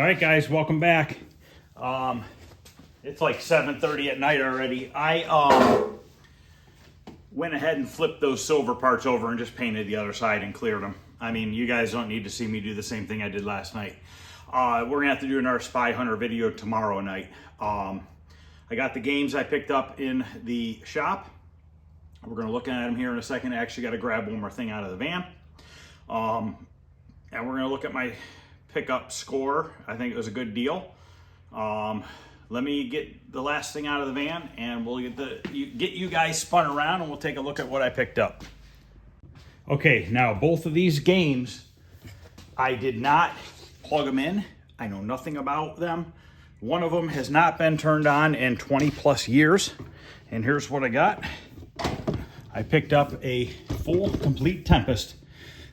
right, guys, welcome back. It's like 7:30 at night already. I went ahead and flipped those silver parts over and just painted the other side and cleared them. I mean, you guys don't need to see me do the same thing I did last night. We're gonna have to do another Spy Hunter video tomorrow night. I got the games I picked up in the shop. We're gonna look at them here in a second. I actually got to grab one more thing out of the van. And we're gonna look at my pickup score. I think it was a good deal. Let me get the last thing out of the van and we'll get you guys spun around and we'll take a look at what I picked up. Okay, now both of these games, I did not plug them in. I know nothing about them. One of them has not been turned on in 20 plus years. And here's what I got. I picked up a full complete Tempest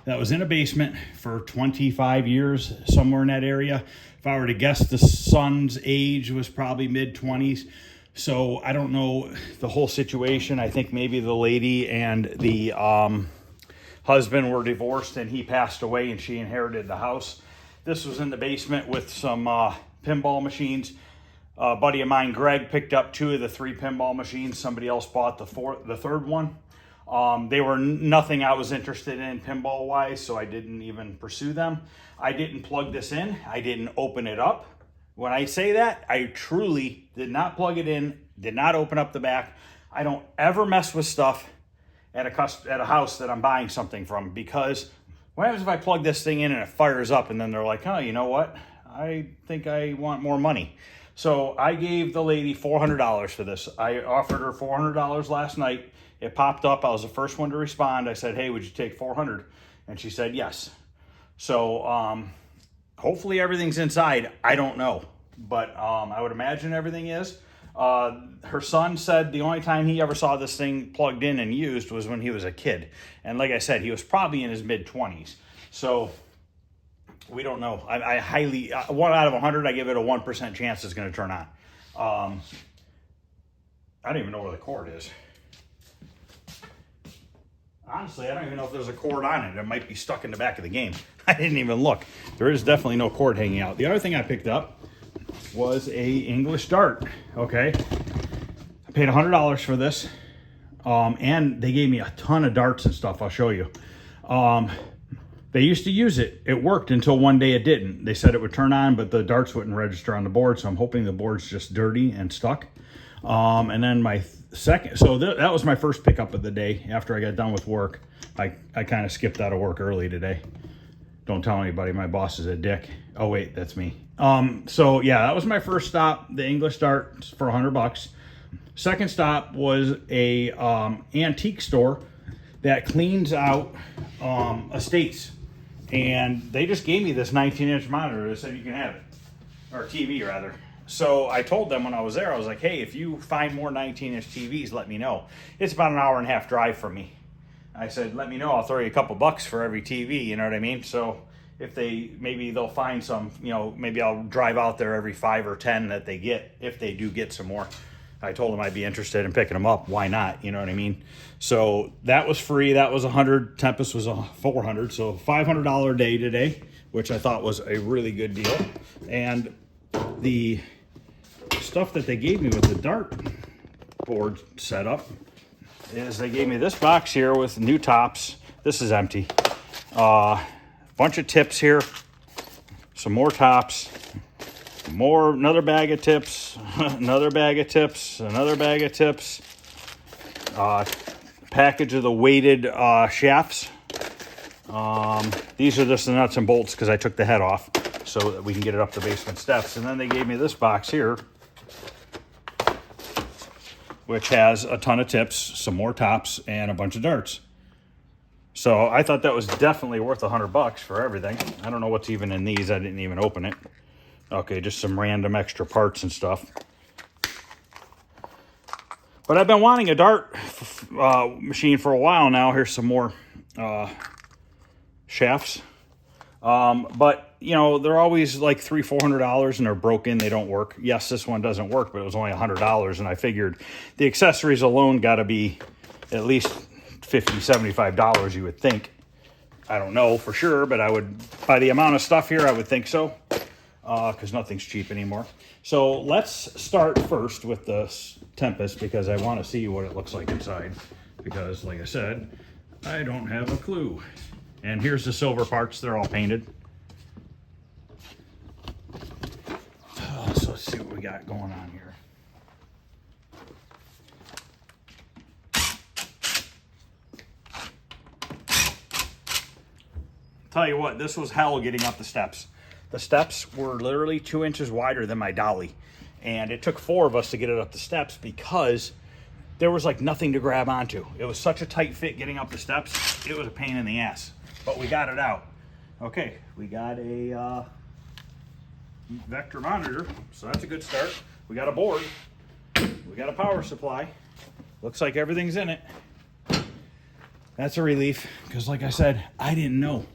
that was in a basement for 25 years, somewhere in that area. If I were to guess, the son's age was probably mid-20s. So I don't know the whole situation. I think maybe the lady and the husband were divorced and he passed away and she inherited the house. This was in the basement with some pinball machines. A buddy of mine, Greg, picked up 2 of the 3 pinball machines. Somebody else bought the third one. They were nothing I was interested in pinball wise, so I didn't even pursue them. I didn't plug this in. I didn't open it up. When I say that, I truly did not plug it in, did not open up the back. I don't ever mess with stuff at a house that I'm buying something from, because what happens if I plug this thing in and it fires up and then they're like, oh, you know what? I think I want more money. So I gave the lady $400 for this. I offered her $400 last night. It popped up. I was the first one to respond. I said, hey, would you take $400? And she said yes. So hopefully everything's inside. I don't know, but I would imagine everything is. Her son said the only time he ever saw this thing plugged in and used was when he was a kid. And like I said, he was probably in his mid-20s. So we don't know. I highly, 1 out of 100, I give it a 1% chance it's going to turn on. I don't even know where the cord is. Honestly, I don't even know if there's a cord on it. It might be stuck in the back of the game. I didn't even look. There is definitely no cord hanging out. The other thing I picked up was a English dart. Okay. I paid $100 for this. And they gave me a ton of darts and stuff. I'll show you. They used to use it. It worked until one day it didn't. They said it would turn on, but the darts wouldn't register on the board. So I'm hoping the board's just dirty and stuck. And then my second, so that was my first pickup of the day after I got done with work. I kind of skipped out of work early today. Don't tell anybody, my boss is a dick. Oh wait, that's me. So yeah, that was my first stop, the English dart for $100. Second stop was a antique store that cleans out estates. And they just gave me this 19-inch monitor. They said you can have it, or TV rather. So I told them when I was there, I was like, hey, if you find more 19-inch TVs, let me know. It's about an hour and a half drive from me. I said, let me know. I'll throw you a couple bucks for every TV. You know what I mean? So if maybe they'll find some, maybe I'll drive out there every 5 or 10 that they get, if they do get some more. I told them I'd be interested in picking them up. Why not? You know what I mean? So that was free. That was $100. Tempest was $400. So $500 day today, which I thought was a really good deal. And the stuff that they gave me with the dart board setup is they gave me this box here with new tops. This is empty. Bunch of tips here. Some more tops. Another bag of tips, another bag of tips, another bag of tips, package of the weighted shafts. These are just the nuts and bolts because I took the head off so that we can get it up the basement steps. And then they gave me this box here, which has a ton of tips, some more tops, and a bunch of darts. So I thought that was definitely worth $100 for everything. I don't know what's even in these. I didn't even open it. Okay, just some random extra parts and stuff. But I've been wanting a dart machine for a while now. Here's some more shafts. But, they're always like $300-400 and they're broken. They don't work. Yes, this one doesn't work, but it was only $100. And I figured the accessories alone got to be at least $50-75, you would think. I don't know for sure, but by the amount of stuff here, I would think so. because nothing's cheap anymore. So let's start first with the Tempest, because I want to see what it looks like inside, because like I said, I don't have a clue. And here's the silver parts. They're all painted. So let's see what we got going on here. Tell you what, this was hell getting up the steps. The steps were literally 2 inches wider than my dolly. And it took 4 of us to get it up the steps because there was like nothing to grab onto. It was such a tight fit getting up the steps. It was a pain in the ass, but we got it out. Okay, we got a vector monitor, so that's a good start. We got a board. We got a power supply. Looks like everything's in it. That's a relief, because like I said, I didn't know.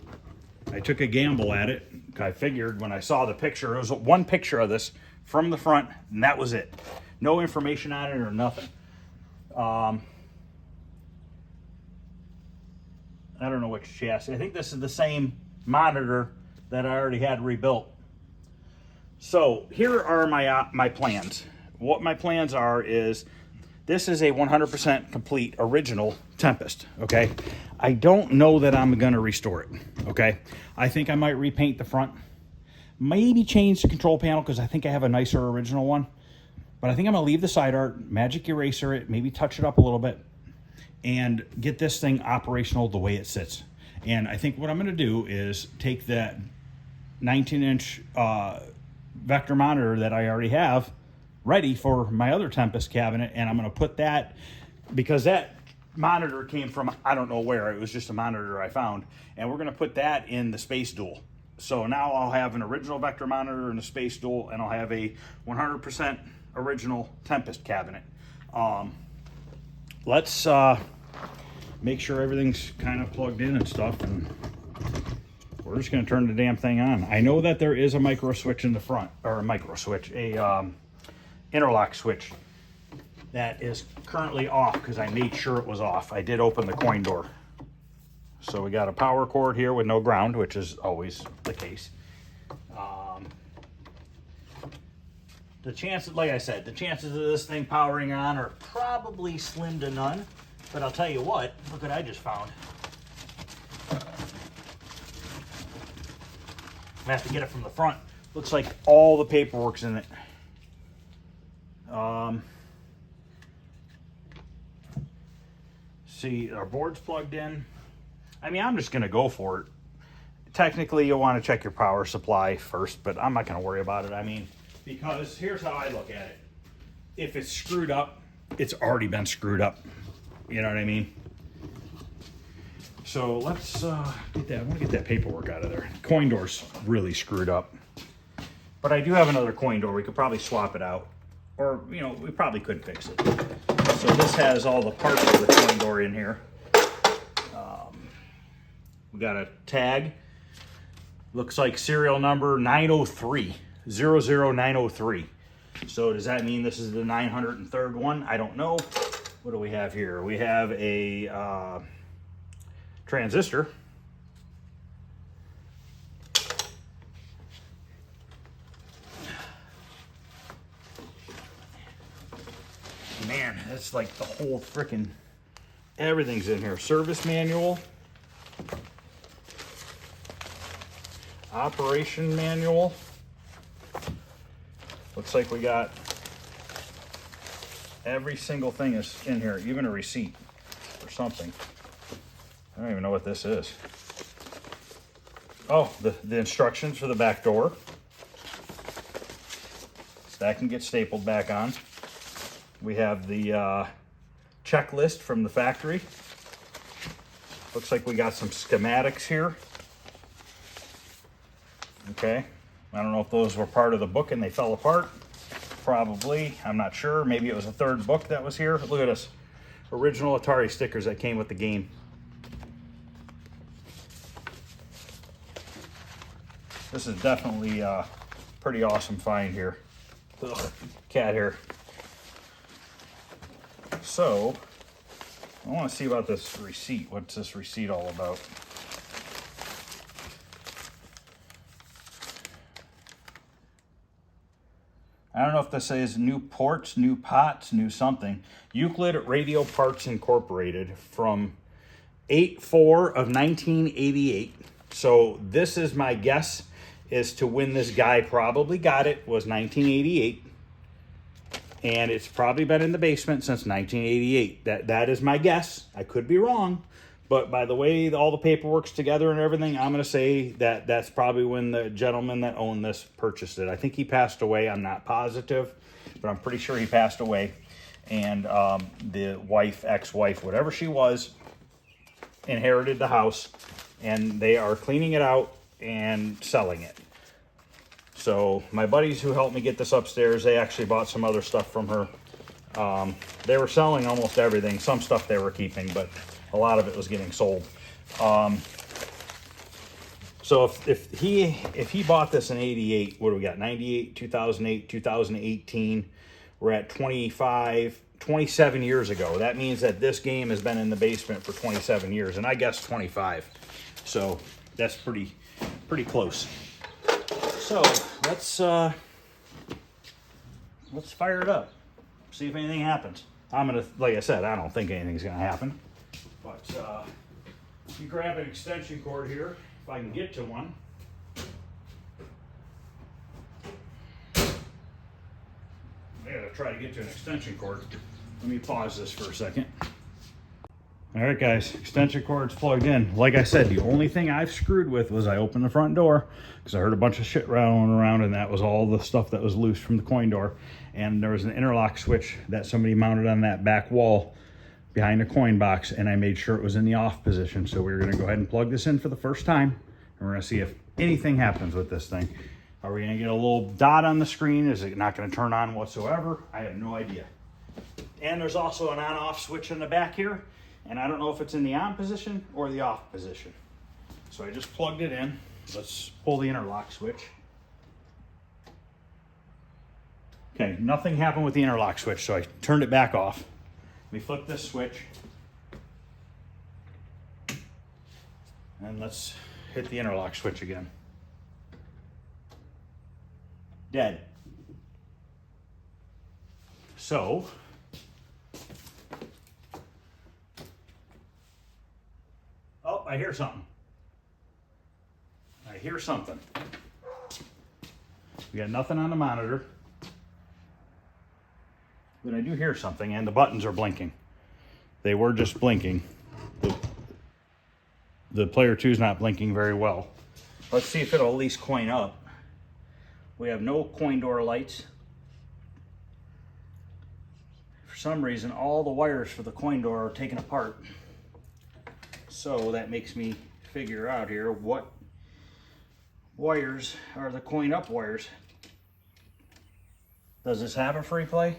I took a gamble at it. I figured when I saw the picture, it was one picture of this from the front, and that was it. No information on it or nothing. I don't know which chassis. I think this is the same monitor that I already had rebuilt. So here are my plans. What my plans are is, this is a 100% complete original Tempest, okay? I don't know that I'm gonna restore it, okay? I think I might repaint the front, maybe change the control panel, because I think I have a nicer original one. But I think I'm gonna leave the side art, magic eraser it, maybe touch it up a little bit, and get this thing operational the way it sits. And I think what I'm gonna do is take that 19-inch vector monitor that I already have ready for my other Tempest cabinet, and I'm going to put that, because that monitor came from I don't know where. It was just a monitor I found, and we're going to put that in the Space Duel. So now I'll have an original vector monitor and a Space Duel, and I'll have a 100% original Tempest cabinet. Let's make sure everything's kind of plugged in and stuff, and we're just going to turn the damn thing on. I know that there is a micro switch in the front, or a micro switch, interlock switch that is currently off, because I made sure it was off. I did open the coin door. So we got a power cord here with no ground, which is always the case. The chances, like I said, the chances of this thing powering on are probably slim to none. But I'll tell you what, look what I just found. I'm gonna have to get it from the front. Looks like all the paperwork's in it. See, our board's plugged in. I mean, I'm just gonna go for it. Technically, you'll want to check your power supply first, but I'm not gonna worry about it. I mean, because here's how I look at it. If it's screwed up, it's already been screwed up. You know what I mean? So let's get that. I want to get that paperwork out of there. Coin door's really screwed up. But I do have another coin door. We could probably swap it out. Or, you know, we probably could fix it. So this has all the parts of the coin door in here. We got a tag. Looks like serial number 903. 00903. So does that mean this is the 903rd one? I don't know. What do we have here? We have a transistor. Man, that's like the whole frickin' everything's in here. Service manual. Operation manual. Looks like we got every single thing is in here, even a receipt or something. I don't even know what this is. Oh, the instructions for the back door. So that can get stapled back on. We have the checklist from the factory. Looks like we got some schematics here. Okay, I don't know if those were part of the book and they fell apart. Probably, I'm not sure. Maybe it was a third book that was here. Look at this. Original Atari stickers that came with the game. This is definitely a pretty awesome find here. Ugh, cat hair. So, I want to see about this receipt. What's this receipt all about? I don't know if this says new ports, new pots, new something. Euclid Radio Parts Incorporated from 8/4 of 1988. So this is my guess as to when this guy probably got it, was 1988. And it's probably been in the basement since 1988. That is my guess. I could be wrong. But by the way all the paperwork's together and everything, I'm going to say that that's probably when the gentleman that owned this purchased it. I think he passed away. I'm not positive, but I'm pretty sure he passed away. And the wife, ex-wife, whatever she was, inherited the house. And they are cleaning it out and selling it. So my buddies who helped me get this upstairs, they actually bought some other stuff from her. They were selling almost everything. Some stuff they were keeping, but a lot of it was getting sold. So if he bought this in 88, what do we got? 98, 2008, 2018. We're at 27 years ago. That means that this game has been in the basement for 27 years, and I guess 25. So that's pretty close. So let's fire it up. See if anything happens. Like I said, I don't think anything's gonna happen. But you grab an extension cord here, if I can get to one. I gotta try to get to an extension cord. Let me pause this for a second. All right, guys, extension cord's plugged in. Like I said, the only thing I've screwed with was I opened the front door because I heard a bunch of shit rattling around, and that was all the stuff that was loose from the coin door. And there was an interlock switch that somebody mounted on that back wall behind the coin box, and I made sure it was in the off position. So we're gonna go ahead and plug this in for the first time, and we're gonna see if anything happens with this thing. Are we gonna get a little dot on the screen? Is it not gonna turn on whatsoever? I have no idea. And there's also an on-off switch in the back here. And I don't know if it's in the on position or the off position. So I just plugged it in. Let's pull the interlock switch. Okay, nothing happened with the interlock switch, so I turned it back off. Let me flip this switch. And let's hit the interlock switch again. Dead. So I hear something. I hear something. We got nothing on the monitor. But I do hear something, and the buttons are blinking. They were just blinking. The player 2 is not blinking very well. Let's see if it'll at least coin up. We have no coin door lights. For some reason, all the wires for the coin door are taken apart. So that makes me figure out here what wires are the coin up wires. Does this have a free play?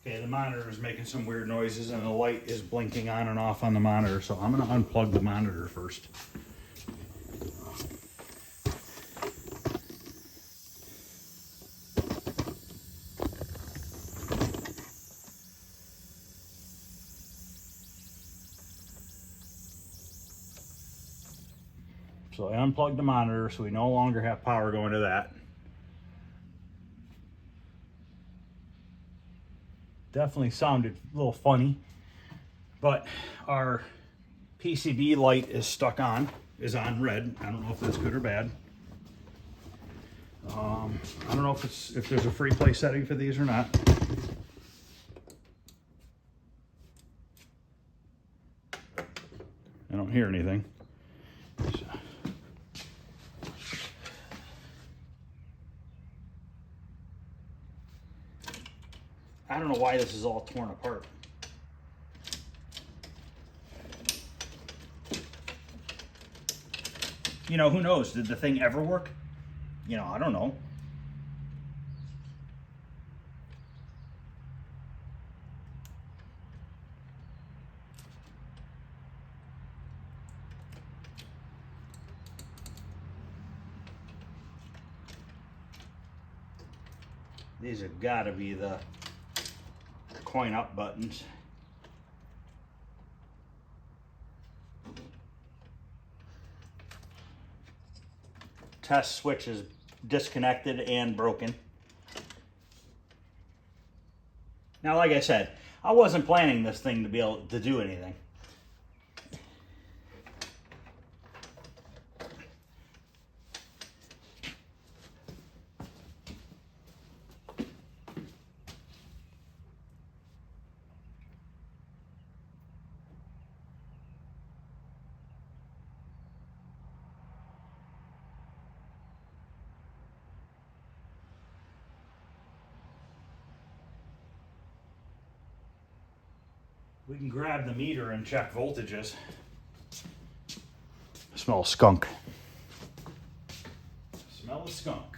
Okay, the monitor is making some weird noises and the light is blinking on and off on the monitor, so I'm going to unplug the monitor first. So I unplugged the monitor, so we no longer have power going to that. Definitely sounded a little funny, but our PCB light is stuck on, is on red. I don't know if that's good or bad. I don't know if there's a free play setting for these or not. I don't hear anything. So. I don't know why this is all torn apart. You know, who knows? Did the thing ever work? You know, I don't know. These have got to be the coin up buttons. Test switch is disconnected and broken. Now, like I said, I wasn't planning this thing to be able to do anything. We can grab the meter and check voltages. Smell of skunk. Smell of skunk.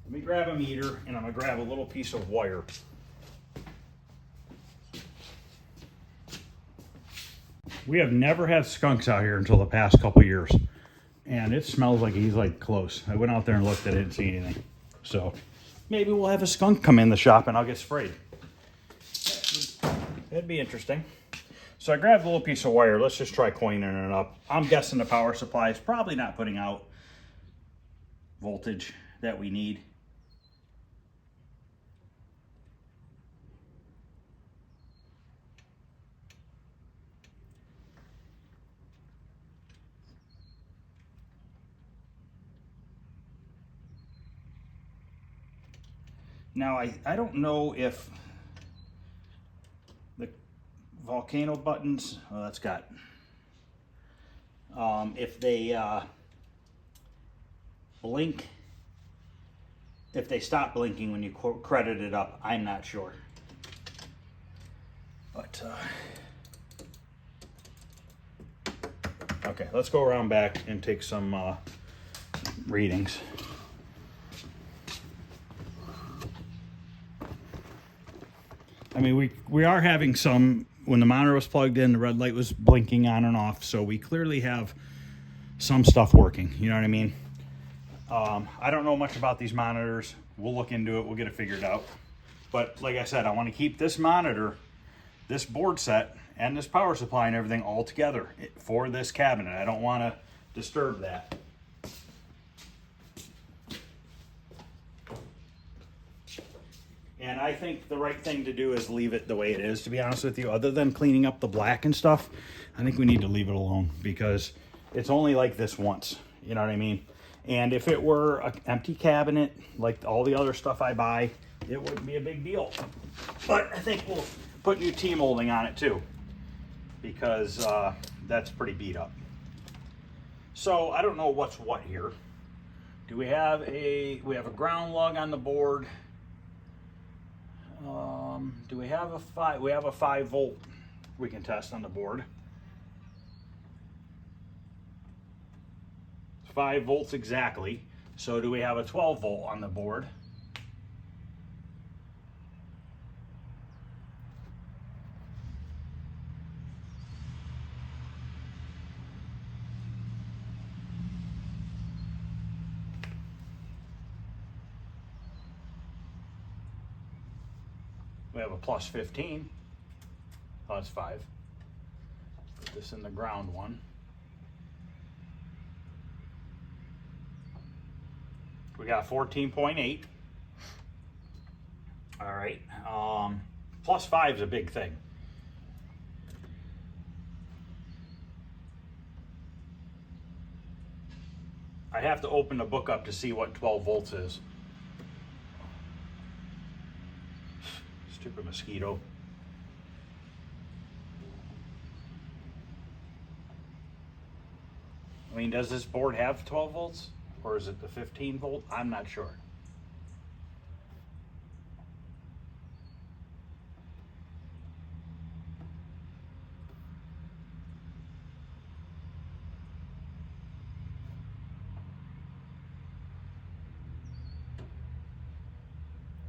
Let me grab a meter and I'm gonna grab a little piece of wire. We have never had skunks out here until the past couple years. And it smells like he's like close. I went out there and looked, I didn't see anything. So maybe we'll have a skunk come in the shop and I'll get sprayed. That'd be interesting. So I grabbed a little piece of wire. Let's just try coiling it up. I'm guessing the power supply is probably not putting out voltage that we need. Now, I don't know if the volcano buttons, well, that's got, if they blink, if they stop blinking when you credit it up, I'm not sure. But, okay, let's go around back and take some readings. I mean, we are having some, when the monitor was plugged in, the red light was blinking on and off, so we clearly have some stuff working, you know what I mean? I don't know much about these monitors. We'll look into it, we'll get it figured out. But like I said, I want to keep this monitor, this board set, and this power supply and everything all together for this cabinet. I don't want to disturb that. And I think the right thing to do is leave it the way it is, to be honest with you. Other than cleaning up the black and stuff, I think we need to leave it alone because it's only like this once, you know what I mean? And if it were an empty cabinet, like all the other stuff I buy, it wouldn't be a big deal. But I think we'll put new T-molding on it too, because that's pretty beat up. So I don't know what's what here. Do we have a ground lug on the board? Do we have a 5? We have a 5 volt we can test on the board. 5 volts exactly. So do we have a 12 volt on the board? We have a plus 15. Oh, that's 5. Put this in the ground one. We got 14.8. All right. Plus 5 is a big thing. I have to open the book up to see what 12 volts is. Stupid mosquito. I mean, does this board have 12 volts? Or is it the 15 volt? I'm not sure.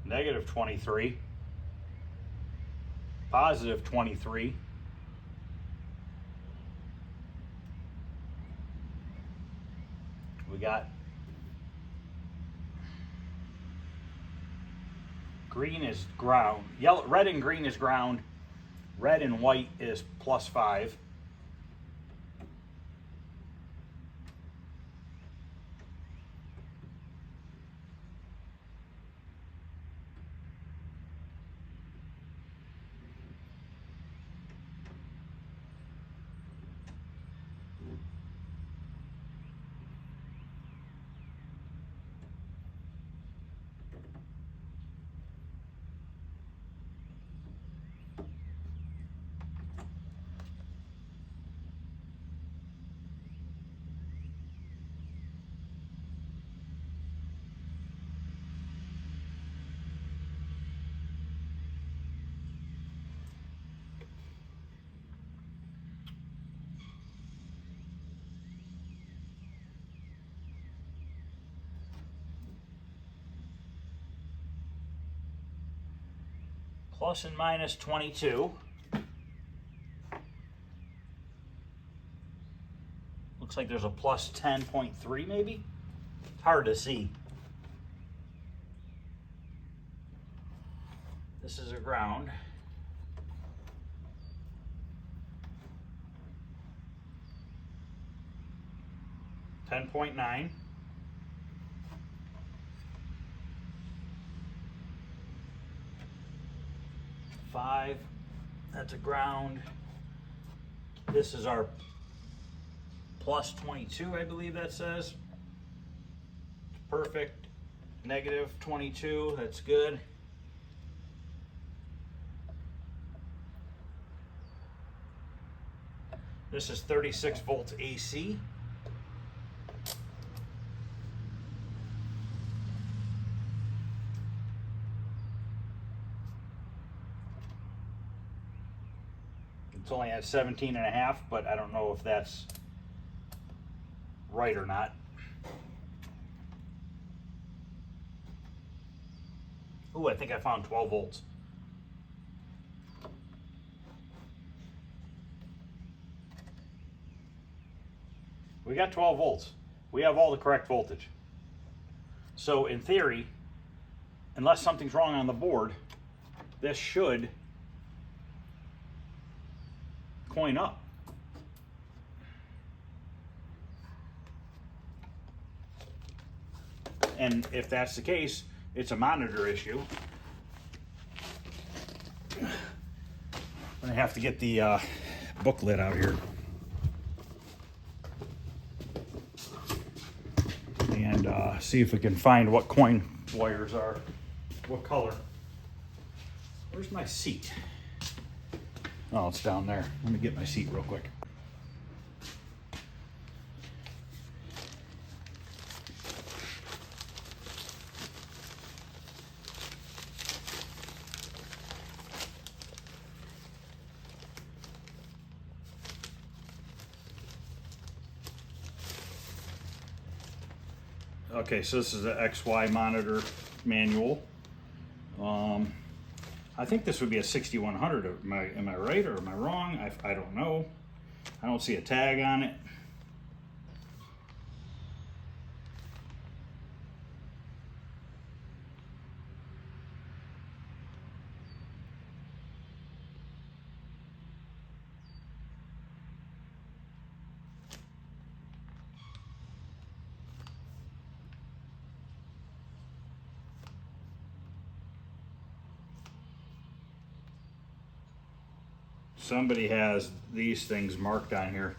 Negative 23. Positive 23. We got Green is ground. Yellow, red and green is ground. Red and white is +5. Plus and minus 22. Looks like there's a plus 10.3 maybe. It's hard to see. This is a ground. $10.9. $5. That's a ground. This is our plus 22, I believe that says. Perfect. Negative 22. That's good. This is 36 volts AC. It's only at 17.5, but I don't know if that's right or not. Ooh, I think I found 12 volts. We got 12 volts. We have all the correct voltage. So in theory, unless something's wrong on the board, this should coin up. And if that's the case, it's a monitor issue. I'm gonna have to get the booklet out here and see if we can find what coin wires are, what color. Where's my seat? Oh, it's down there. Let me get my seat real quick. Okay, so this is an XY monitor manual. I think this would be a 6100. Am I right or am I wrong? I don't know. I don't see a tag on it. Somebody has these things marked on here.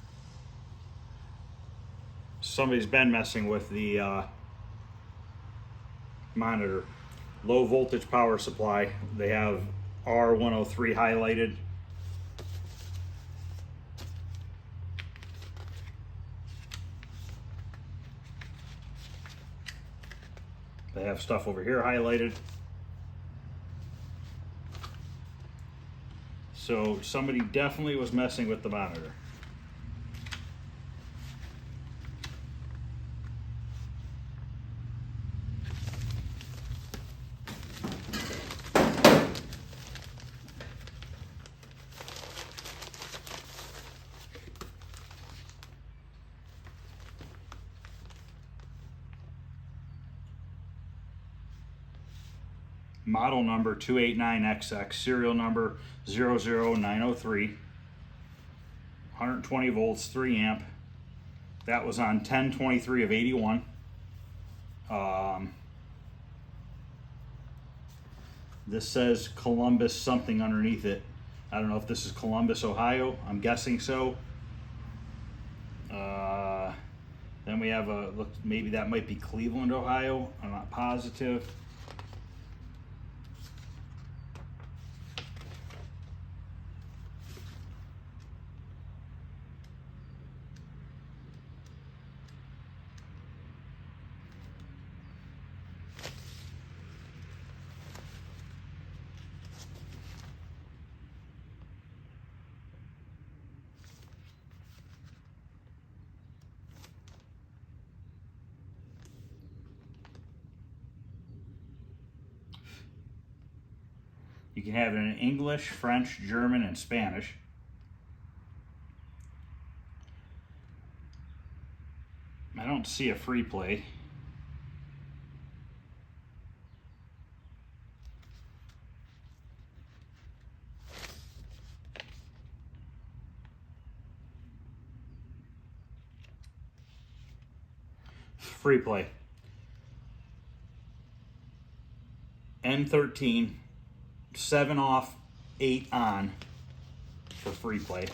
Somebody's been messing with the monitor. Low voltage power supply. They have R103 highlighted. They have stuff over here highlighted. So somebody definitely was messing with the monitor. model number 289XX, serial number 00903, 120 volts, 3 amp. That was on 10/23 of 81. This says Columbus something underneath it. I don't know if this is Columbus, Ohio. I'm guessing so. Then we have a look. Maybe that might be Cleveland, Ohio. I'm not positive. You can have it in English, French, German, and Spanish. I don't see a free play. Free play. N13, 7 off, 8 on for free play.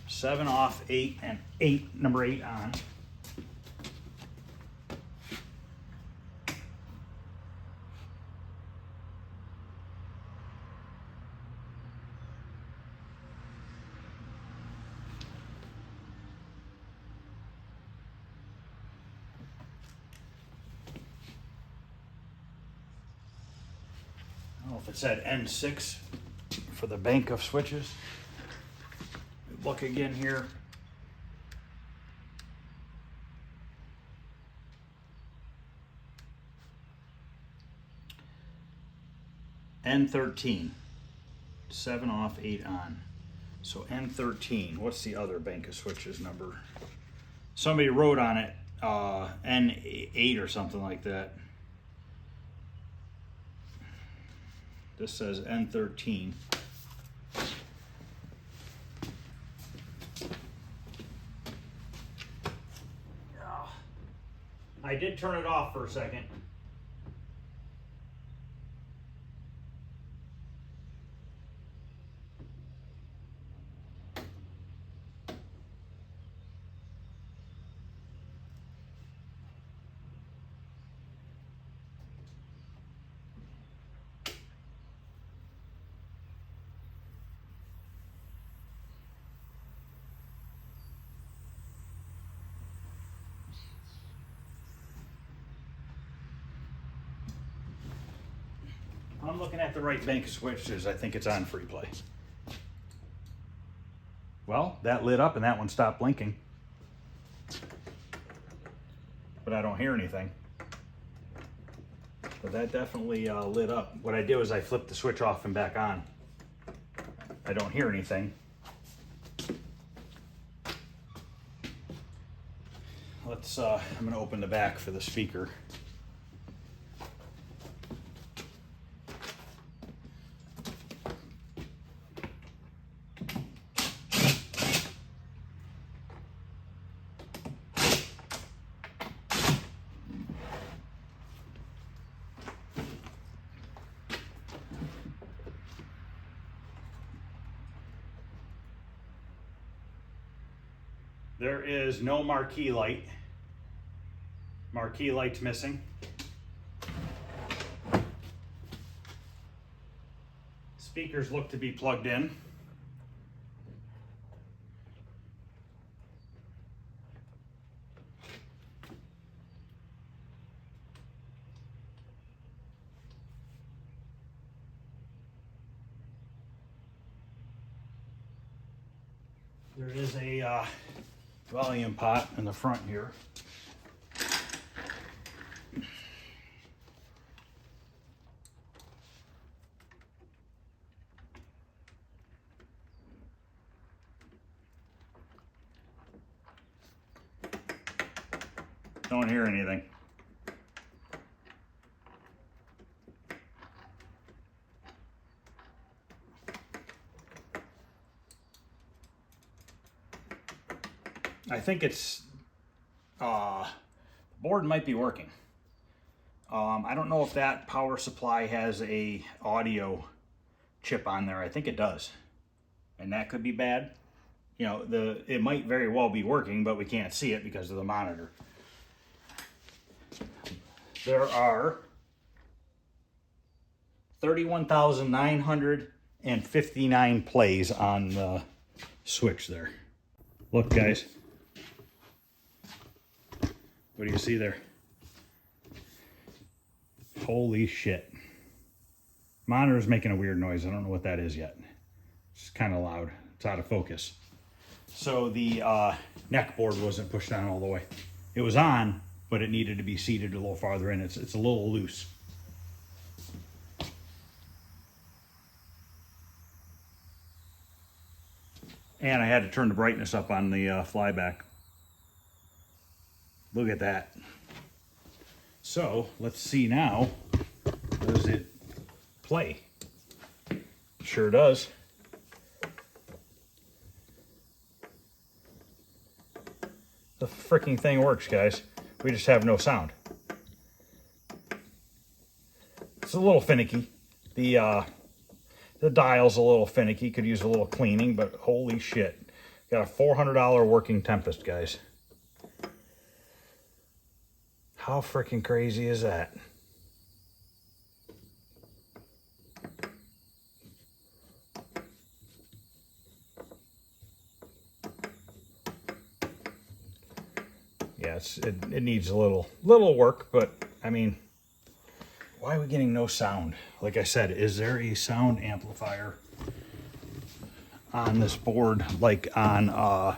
7 off, 8, and 8, number 8 on. I don't know if it said N6 for the bank of switches. Look again here. N13, 7 off, 8 on. So N13, what's the other bank of switches number? Somebody wrote on it N8 or something like that. This says N13. I did turn it off for a second. I'm looking at the right bank of switches. I think it's on free play. Well, that lit up and that one stopped blinking. But I don't hear anything. But that definitely lit up. What I did was I flipped the switch off and back on. I don't hear anything. Let's, I'm gonna open the back for the speaker. There is no marquee light. Marquee light's missing. Speakers look to be plugged in. There is a volume pot in the front here. Don't hear anything. I think it's, the board might be working. I don't know if that power supply has a audio chip on there. I think it does. And that could be bad. You know, it might very well be working, but we can't see it because of the monitor. There are 31,959 plays on the switch there. Look, guys. What do you see there? Holy shit. Monitor's making a weird noise. I don't know what that is yet. It's kind of loud. It's out of focus. So the neck board wasn't pushed on all the way. It was on, but it needed to be seated a little farther in. It's a little loose. And I had to turn the brightness up on the flyback. Look at that. So let's see now. Does it play? Sure does. The freaking thing works, guys. We just have no sound. It's a little finicky. The dial's a little finicky. Could use a little cleaning, but holy shit. Got a $400 working Tempest, guys. How freaking crazy is that? Yeah, it needs a little work, but I mean, why are we getting no sound? Like I said, is there a sound amplifier on this board like on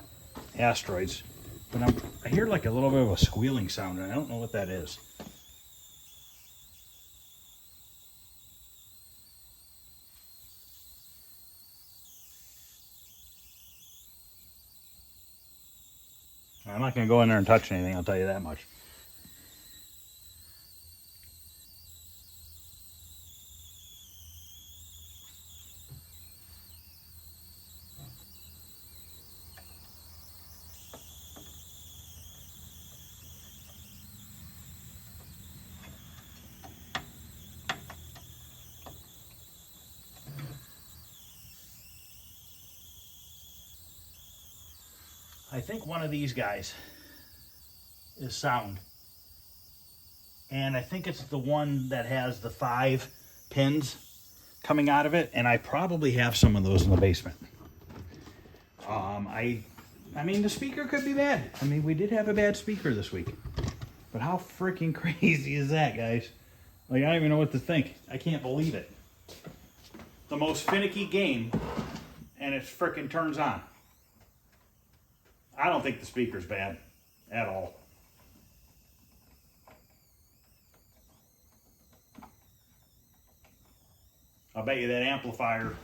Asteroids? But I hear like a little bit of a squealing sound, and I don't know what that is. I'm not going to go in there and touch anything, I'll tell you that much. I think one of these guys is sound. And I think it's the one that has the 5 pins coming out of it. And I probably have some of those in the basement. I mean, the speaker could be bad. I mean, we did have a bad speaker this week. But how freaking crazy is that, guys? Like, I don't even know what to think. I can't believe it. The most finicky game, and it freaking turns on. I don't think the speaker's bad at all. I'll bet you that amplifier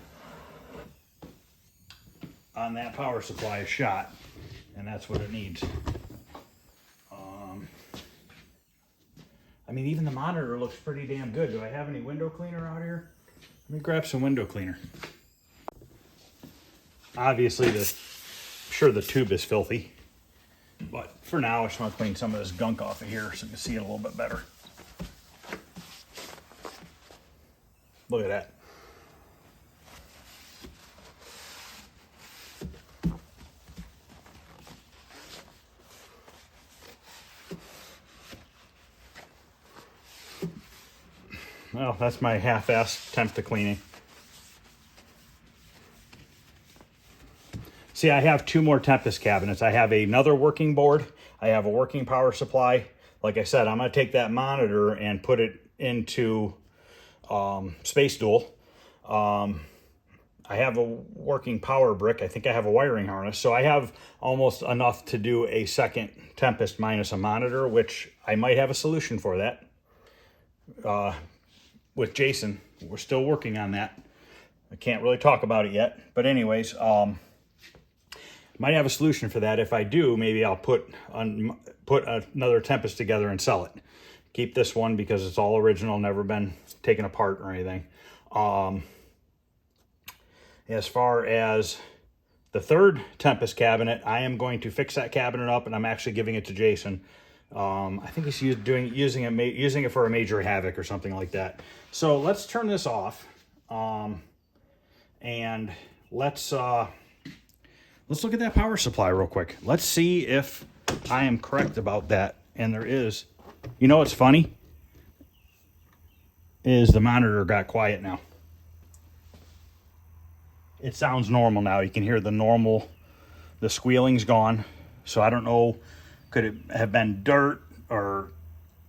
on that power supply is shot, and that's what it needs. I mean, even the monitor looks pretty damn good. Do I have any window cleaner out here? Let me grab some window cleaner. Obviously, I'm sure the tube is filthy, but for now, I just want to clean some of this gunk off of here so you can see it a little bit better. Look at that. Well, that's my half-assed attempt to cleaning. See, I have 2 more Tempest cabinets. I have another working board. I have a working power supply. Like I said, I'm going to take that monitor and put it into Space Duel. I have a working power brick. I think I have a wiring harness. So I have almost enough to do a second Tempest minus a monitor, which I might have a solution for that. With Jason, we're still working on that. I can't really talk about it yet. But anyways, might have a solution for that. If I do, maybe I'll put another Tempest together and sell it. Keep this one because it's all original, never been taken apart or anything. As far as the third Tempest cabinet, I am going to fix that cabinet up, and I'm actually giving it to Jason. I think he's using it for a major havoc or something like that. So let's turn this off, and let's look at that power supply real quick. Let's see if I am correct about that. And there is, you know what's funny? Is the monitor got quiet now. It sounds normal now. You can hear the squealing's gone. So I don't know, could it have been dirt or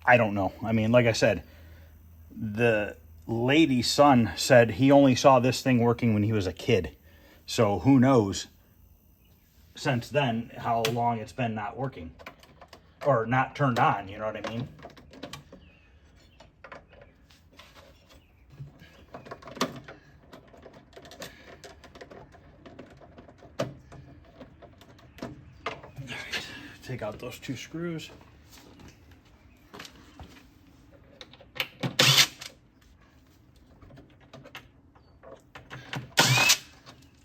I don't know. I mean, like I said, the lady's son said he only saw this thing working when he was a kid. So who knows since then how long it's been not working or not turned on, you know what I mean? Take out those 2 screws.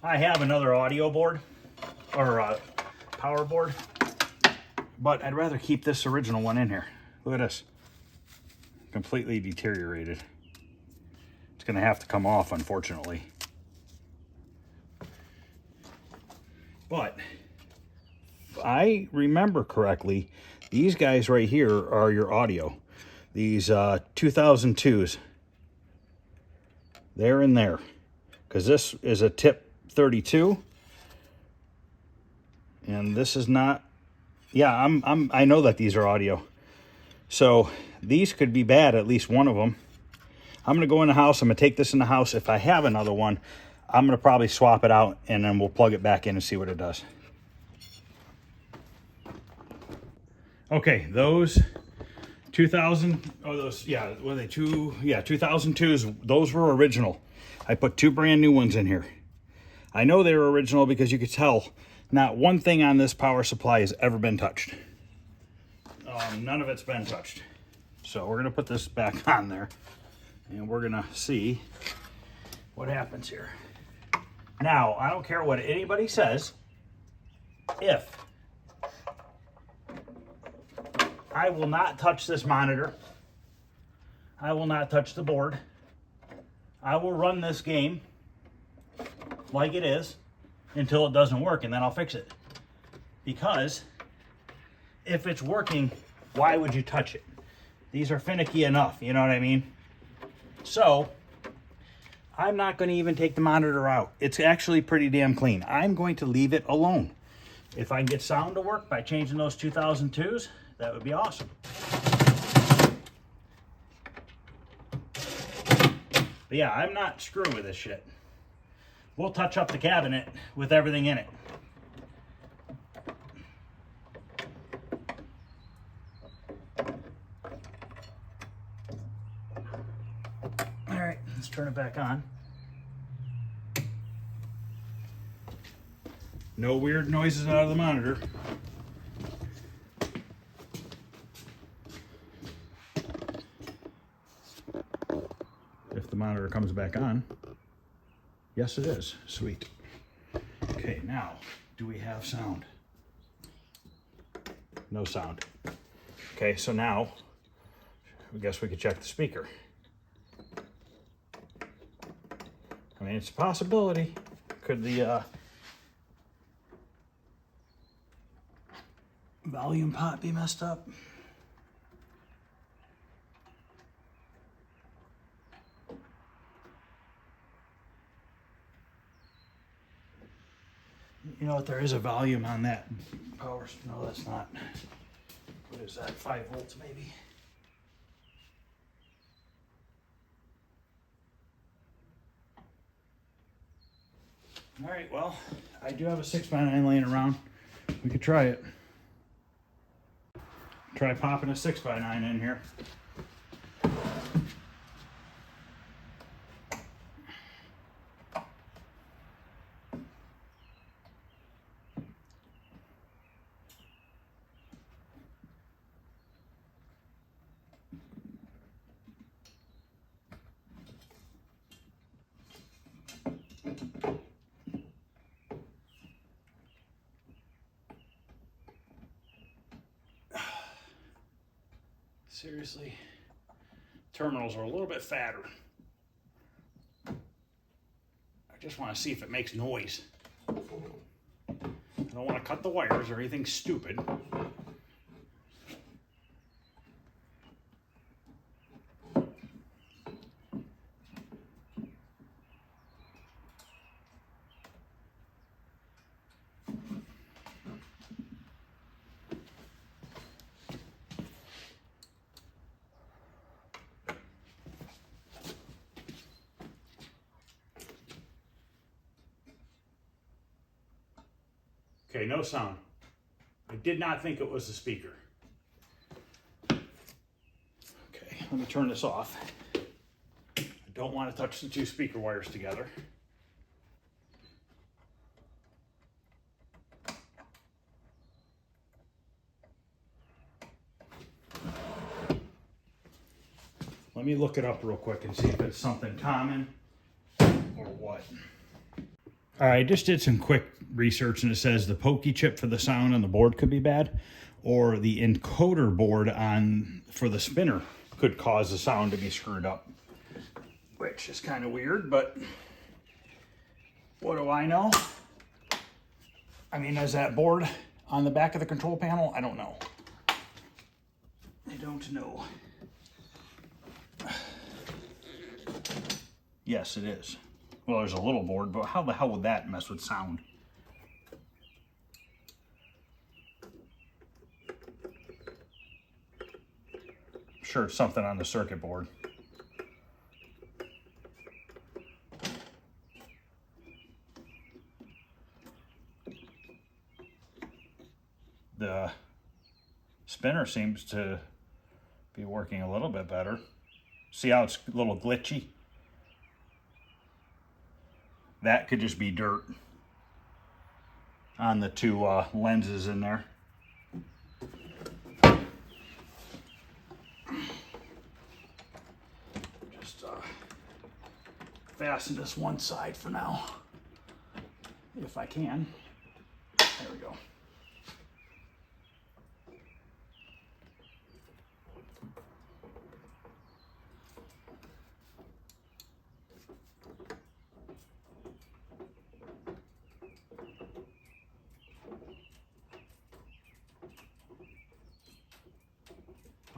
I have another audio board or power board, but I'd rather keep this original one in here. Look at this. Completely deteriorated. It's going to have to come off, unfortunately. But I remember correctly, these guys right here are your audio. These 2002s. They're in there. Because this is a tip 32. And this is not. Yeah, I know that these are audio. So these could be bad, at least one of them. I'm going to go in the house. I'm going to take this in the house. If I have another one, I'm going to probably swap it out and then we'll plug it back in and see what it does. Okay, those 2002s, those were original. I put 2 brand new ones in here. I know they were original because you could tell not one thing on this power supply has ever been touched. None of it's been touched. So we're gonna put this back on there and we're gonna see what happens here. Now, I don't care what anybody says, if I will not touch this monitor. I will not touch the board. I will run this game like it is until it doesn't work, and then I'll fix it. Because if it's working, why would you touch it? These are finicky enough, you know what I mean? So I'm not going to even take the monitor out. It's actually pretty damn clean. I'm going to leave it alone. If I can get sound to work by changing those 2002s, that would be awesome. But yeah, I'm not screwing with this shit. We'll touch up the cabinet with everything in it. All right, let's turn it back on. No weird noises out of the monitor. If the monitor comes back on. Yes, it is. Sweet. Okay, now, do we have sound? No sound. Okay, so now, I guess we could check the speaker. I mean, it's a possibility. Could the volume pot be messed up? You know what, there is a volume on that power. No, that's not. What is that, 5 volts maybe? All right, well, I do have a 6x9 laying around. We could try it. Try popping a 6x9 in here. Seriously, terminals are a little bit fatter. I just want to see if it makes noise. I don't want to cut the wires or anything stupid. Okay, no sound. I did not think it was the speaker. Okay, let me turn this off. I don't want to touch the two speaker wires together. Let me look it up real quick and see if it's something common or what. All right, I just did some quick research and it says the pokey chip for the sound on the board could be bad, or the encoder board for the spinner could cause the sound to be screwed up, which is kind of weird, but what do I know? I mean, is that board on the back of the control panel? I don't know. I don't know. Yes, it is. Well, there's a little board, but how the hell would that mess with sound? I'm sure it's something on the circuit board. The spinner seems to be working a little bit better. See how it's a little glitchy? That could just be dirt on the two lenses in there. Just fasten this one side for now, if I can. There we go.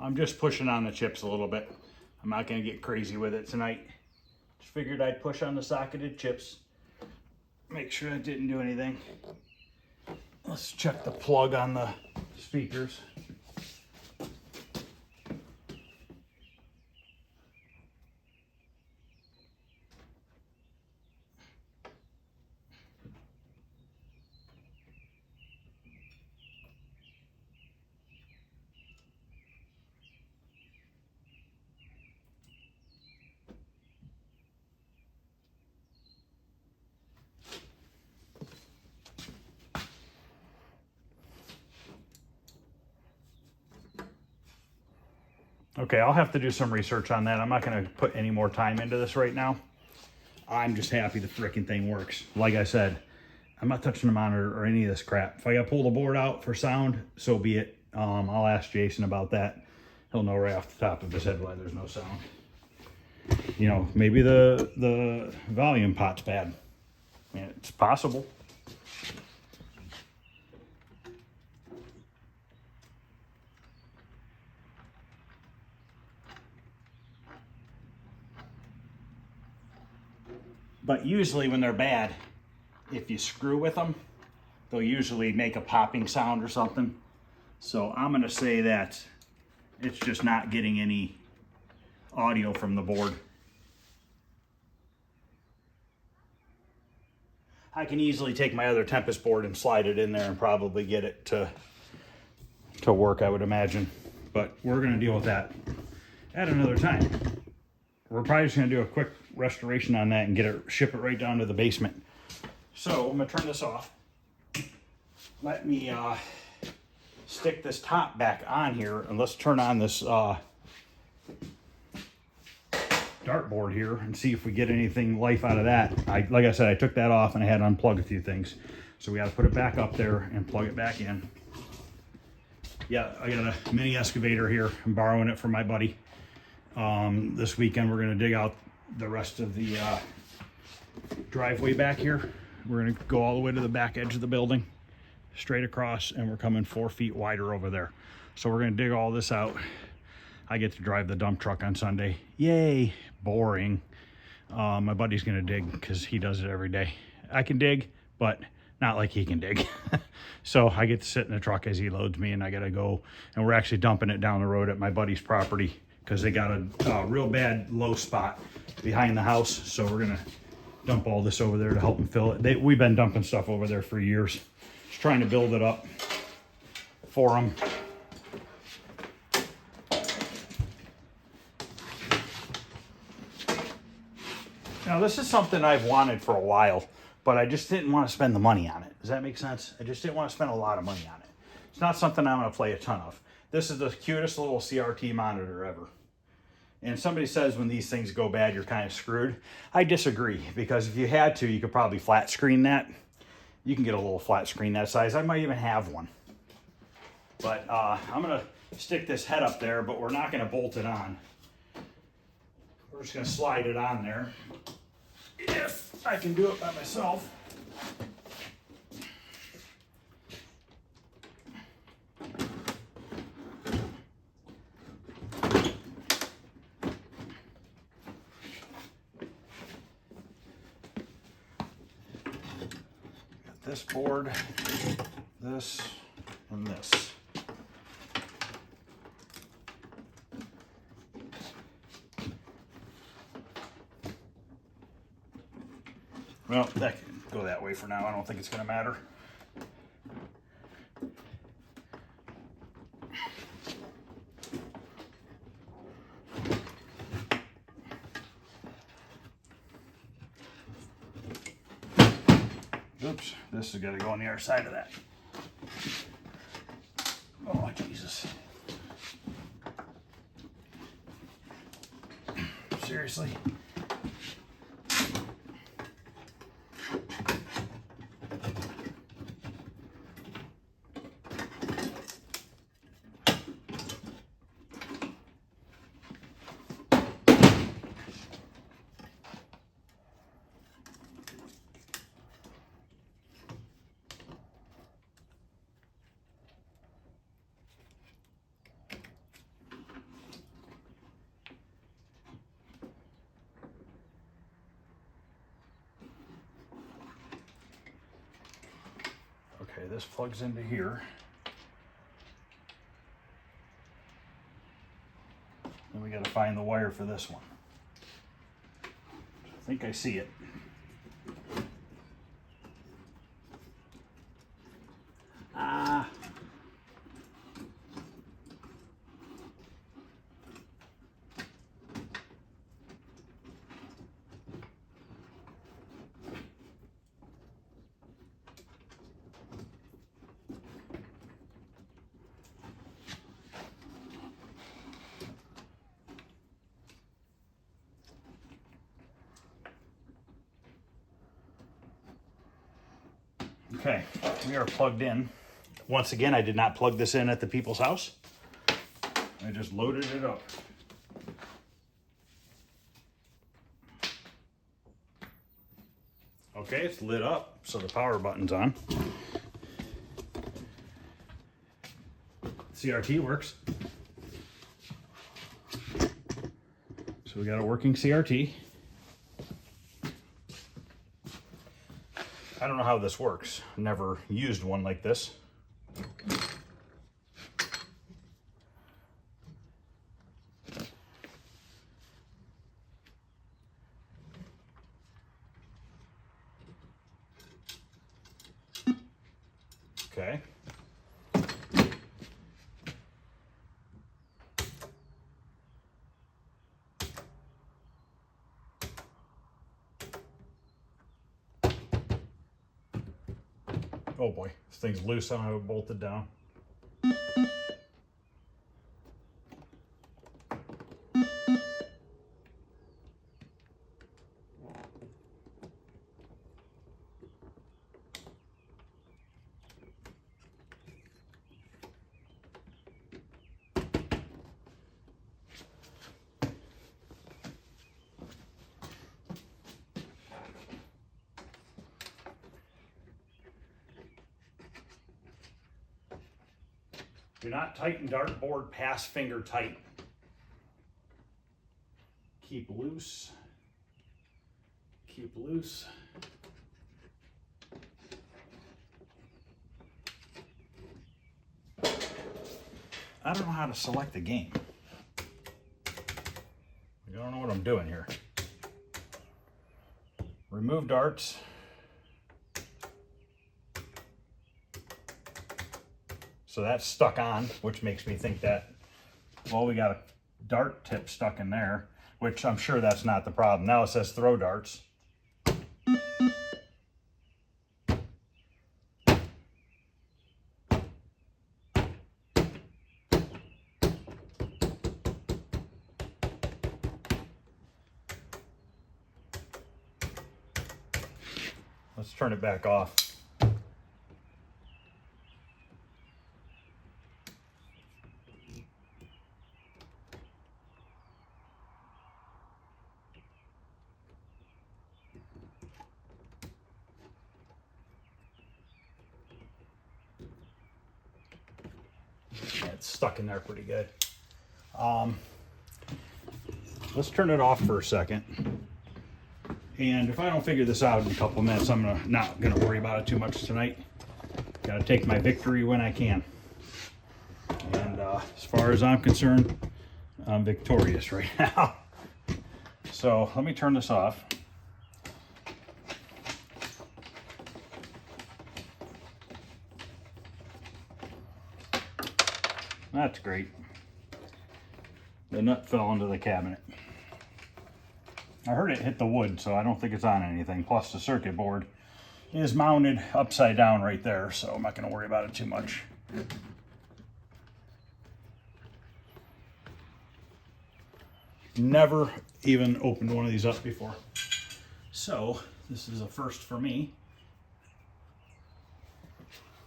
I'm just pushing on the chips a little bit. I'm not going to get crazy with it tonight. Just figured I'd push on the socketed chips. Make sure it didn't do anything. Let's check the plug on the speakers. Okay, I'll have to do some research on that. I'm not going to put any more time into this right now. I'm just happy the freaking thing works. Like I said, I'm not touching the monitor or any of this crap. If I got to pull the board out for sound, so be it. I'll ask Jason about that. He'll know right off the top of his head why there's no sound. You know, maybe the volume pot's bad. I mean, it's possible. But usually when they're bad, if you screw with them, they'll usually make a popping sound or something. So I'm going to say that it's just not getting any audio from the board. I can easily take my other Tempest board and slide it in there and probably get it to work, I would imagine. But we're going to deal with that at another time. We're probably just going to do a quick restoration on that and ship it right down to the basement. So I'm going to turn this off. Let me stick this top back on here, and let's turn on this dartboard here and see if we get anything life out of that. Like I said, I took that off and I had to unplug a few things. So we got to put it back up there and plug it back in. Yeah, I got a mini excavator here. I'm borrowing it from my buddy. This weekend we're gonna dig out the rest of the driveway back here. We're gonna go all the way to the back edge of the building, straight across, and we're coming 4 feet wider over there. So we're gonna dig all this out. I get to drive the dump truck on Sunday. Yay, boring. My buddy's gonna dig because he does it every day. I can dig, but not like he can dig. So I get to sit in the truck as he loads me, and I gotta go, and we're actually dumping it down the road at my buddy's property because they got a real bad low spot behind the house. So we're gonna dump all this over there to help them fill it. We've been dumping stuff over there for years. Just trying to build it up for them. Now this is something I've wanted for a while, but I just didn't want to spend the money on it. Does that make sense? I just didn't want to spend a lot of money on it. It's not something I'm going to play a ton of. This is the cutest little CRT monitor ever. And somebody says when these things go bad, you're kind of screwed. I disagree, because if you had to, you could probably flat screen that. You can get a little flat screen that size. I might even have one. But I'm going to stick this head up there, but we're not going to bolt it on. We're just going to slide it on there. If I can do it by myself. Got this board, this, and this. Well, that can go that way for now. I don't think it's going to matter. Oops, this has got to go on the other side of that. Oh, Jesus. Seriously? Okay, this plugs into here. Then we got to find the wire for this one. I think I see it. Okay, we are plugged in. Once again, I did not plug this in at the people's house. I just loaded it up. Okay, it's lit up, so the power button's on. CRT works. So we got a working CRT. I don't know how this works. Never used one like this. Okay. Oh boy, this thing's loose. I don't have it bolted down. Do not tighten dartboard past finger tight. Keep loose. Keep loose. I don't know how to select the game. I don't know what I'm doing here. Remove darts. So that's stuck on, which makes me think that, well, we got a dart tip stuck in there, which I'm sure that's not the problem. Now it says throw darts. Let's turn it back off. Yeah, it's stuck in there pretty good. Let's turn it off for a second. And if I don't figure this out in a couple minutes, I'm not gonna worry about it too much tonight. Gotta take my victory when I can. And as far as I'm concerned, I'm victorious right now. So let me turn this off. That's great. The nut fell into the cabinet. I heard it hit the wood, so I don't think it's on anything. Plus the circuit board is mounted upside down right there, so I'm not going to worry about it too much. Never even opened one of these up before. So this is a first for me.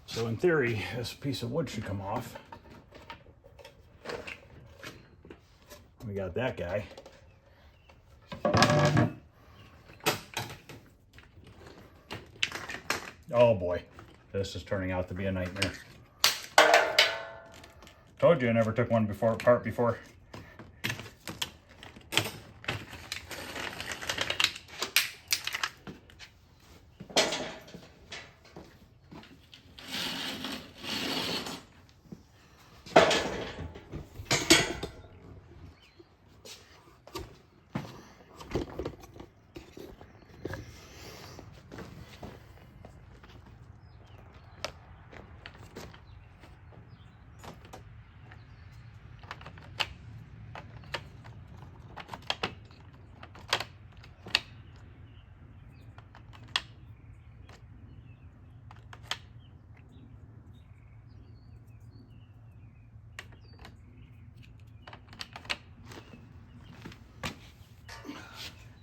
So in theory, this piece of wood should come off. We got that guy. Oh boy, this is turning out to be a nightmare. Told you I never took one apart before.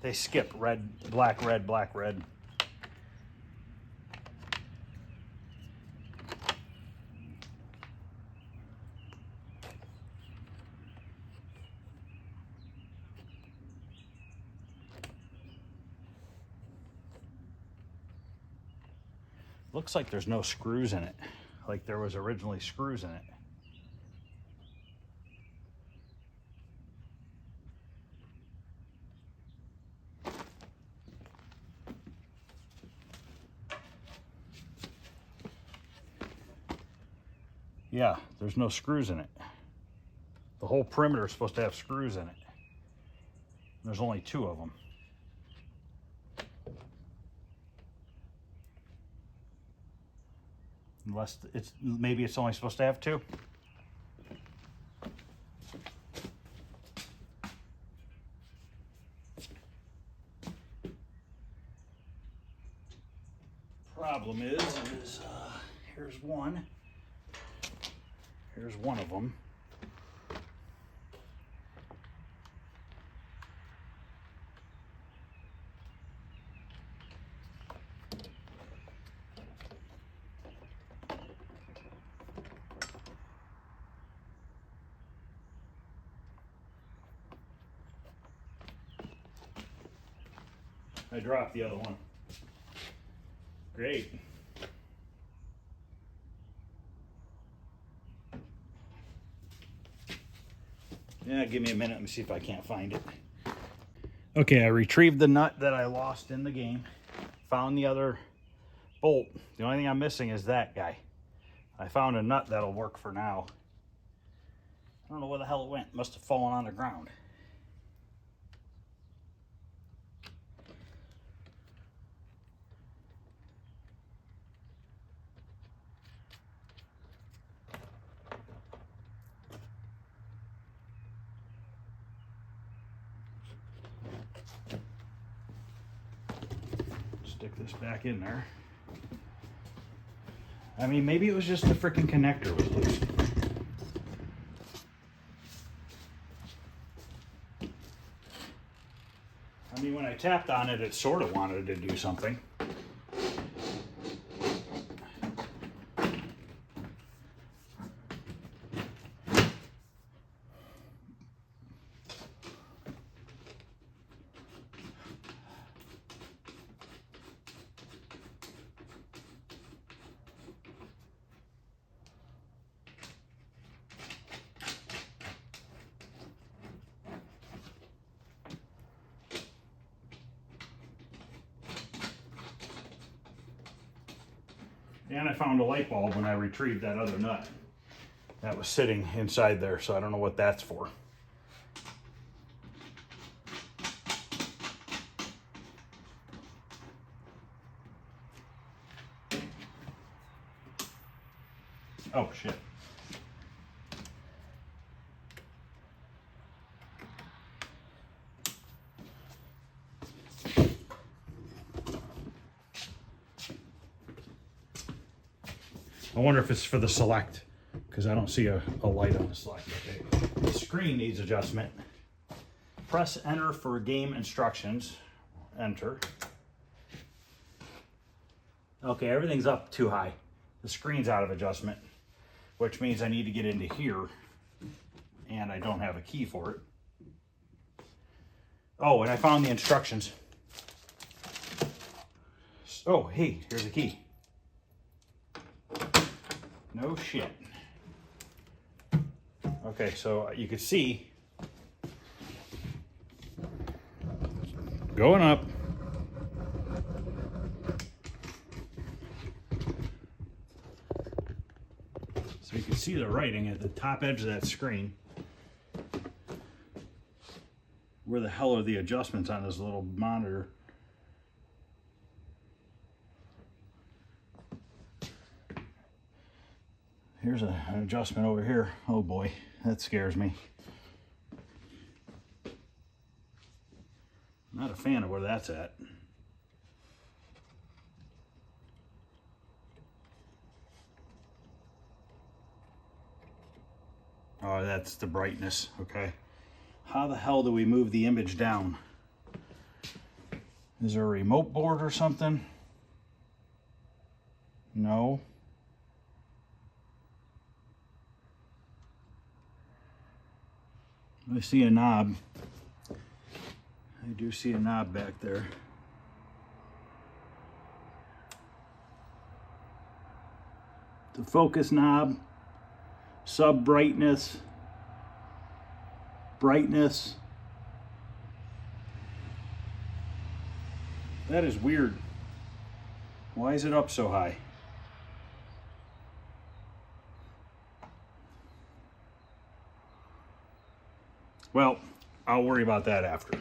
They skip red, black, red, black, red. Looks like there's no screws in it, like there was originally screws in it. Yeah, there's no screws in it. The whole perimeter is supposed to have screws in it. There's only 2 of them. Unless maybe it's only supposed to have 2. Problem is here's one. Here's one of them. I dropped the other one. Great. Yeah, give me a minute. Let me see if I can't find it. Okay, I retrieved the nut that I lost in the game. Found the other bolt. The only thing I'm missing is that guy. I found a nut that'll work for now. I don't know where the hell it went. Must have fallen on the ground. Stick this back in there. I mean, maybe it was just the freaking connector was loose. I mean, when I tapped on it, it sort of wanted to do something. And I found a light bulb when I retrieved that other nut that was sitting inside there, so I don't know what that's for. Oh, shit. I wonder if it's for the select, because I don't see a light on the select. Okay. The screen needs adjustment. Press enter for game instructions. Enter. Okay, everything's up too high. The screen's out of adjustment, which means I need to get into here, and I don't have a key for it. Oh, and I found the instructions. Oh, hey, here's a key. No shit. Okay, so you can see going up. So you can see the writing at the top edge of that screen. Where the hell are the adjustments on this little monitor? Here's an adjustment over here. Oh boy, that scares me. Not a fan of where that's at. Oh, that's the brightness, okay. How the hell do we move the image down? Is there a remote board or something? No. I see a knob. I do see a knob back there. The focus knob, sub brightness, brightness. That is weird. Why is it up so high? Well, I'll worry about that after.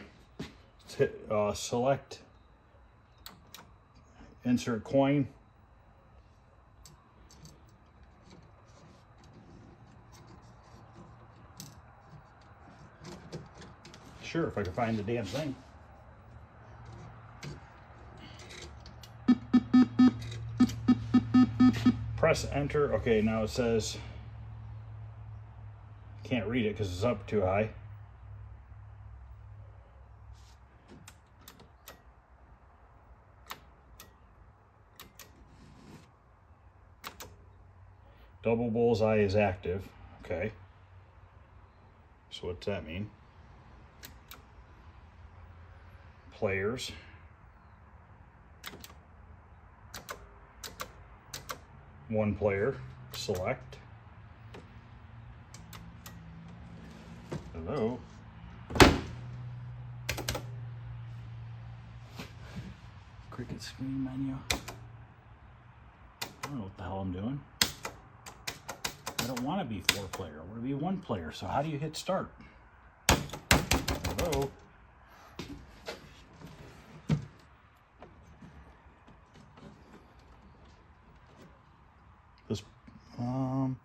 Select, insert coin. Sure, if I can find the damn thing. Press enter. Okay, now it says, can't read it because it's up too high. Double bullseye is active. Okay. So what's that mean? Players. One player. Select. Hello. Cricket screen menu. I don't know what the hell I'm doing. I don't want to be 4-player. I want to be 1-player. So how do you hit start? Hello. This, I'm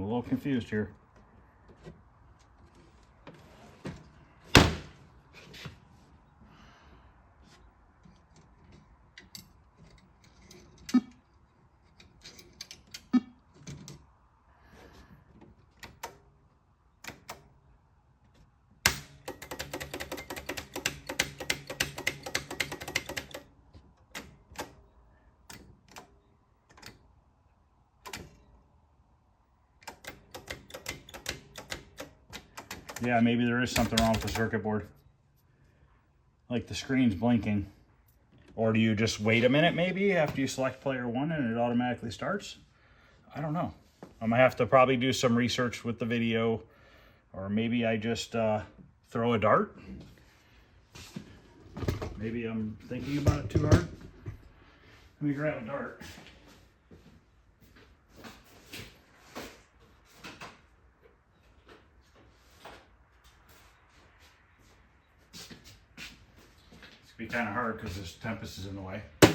a little confused here. Yeah, maybe there is something wrong with the circuit board. Like the screen's blinking. Or do you just wait a minute maybe after you select player 1 and it automatically starts? I don't know. I'm gonna have to probably do some research with the video, or maybe I just throw a dart. Maybe I'm thinking about it too hard. Let me grab a dart. Be kind of hard because this Tempest is in the way. I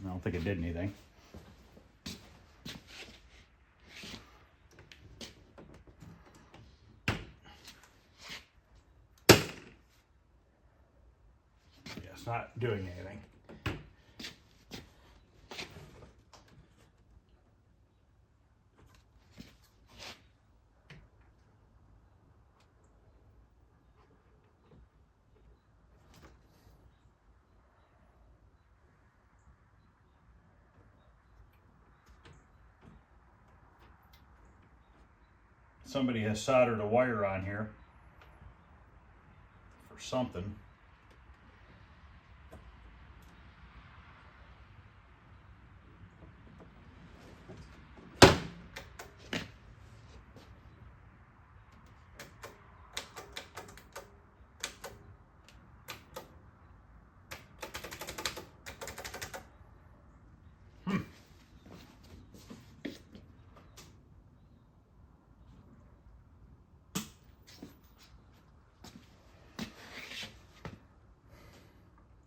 don't think it did anything. Yeah, it's not doing anything. Somebody has soldered a wire on here for something.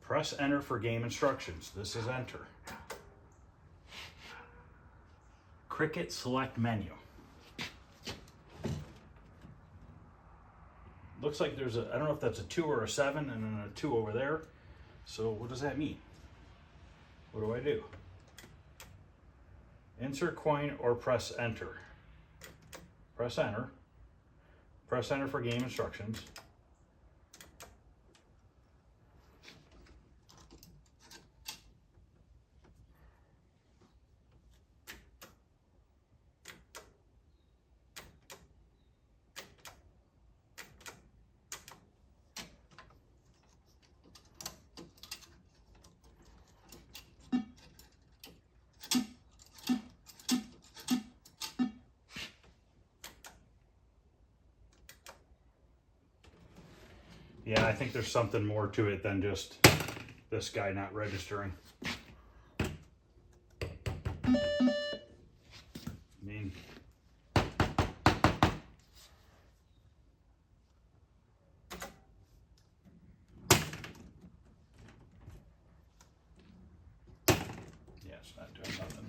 Press enter for game instructions. This is enter. Cricket select menu. Looks like there's a, I don't know if that's a 2 or a 7 and then a 2 over there. So what does that mean? What do I do? Insert coin or press enter. Press enter. Press enter for game instructions. Yeah, I think there's something more to it than just this guy not registering. I mean, yeah, it's not doing nothing.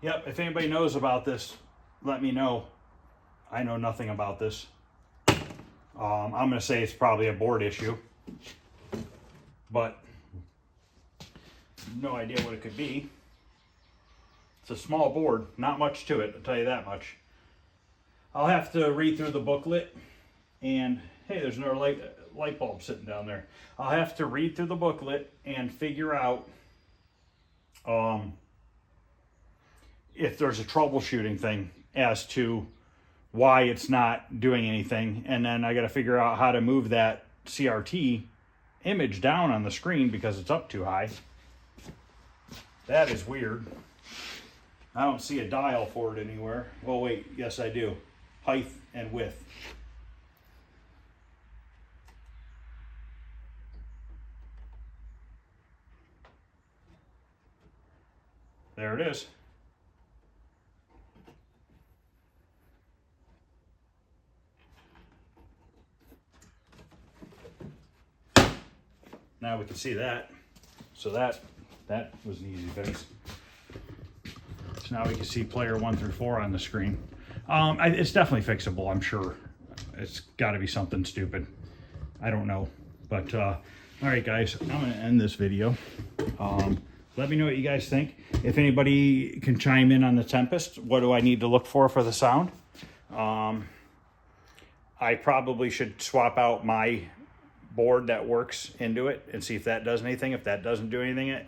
Yep, if anybody knows about this, let me know. I know nothing about this. I'm going to say it's probably a board issue, but no idea what it could be. It's a small board, not much to it, I'll tell you that much. I'll have to read through the booklet, and hey, there's another light bulb sitting down there. I'll have to read through the booklet and figure out if there's a troubleshooting thing as to why it's not doing anything, and then I got to figure out how to move that CRT image down on the screen because it's up too high. That is weird. I don't see a dial for it anywhere. Well, wait, yes I do. Height and width. There it is. Now we can see that. So that was an easy fix. So now we can see player 1 through 4 on the screen. It's definitely fixable, I'm sure. It's got to be something stupid. I don't know. But, all right, guys, I'm going to end this video. Let me know what you guys think. If anybody can chime in on the Tempest, what do I need to look for the sound? I probably should swap out my board that works into it and see if that does anything. If that doesn't do anything,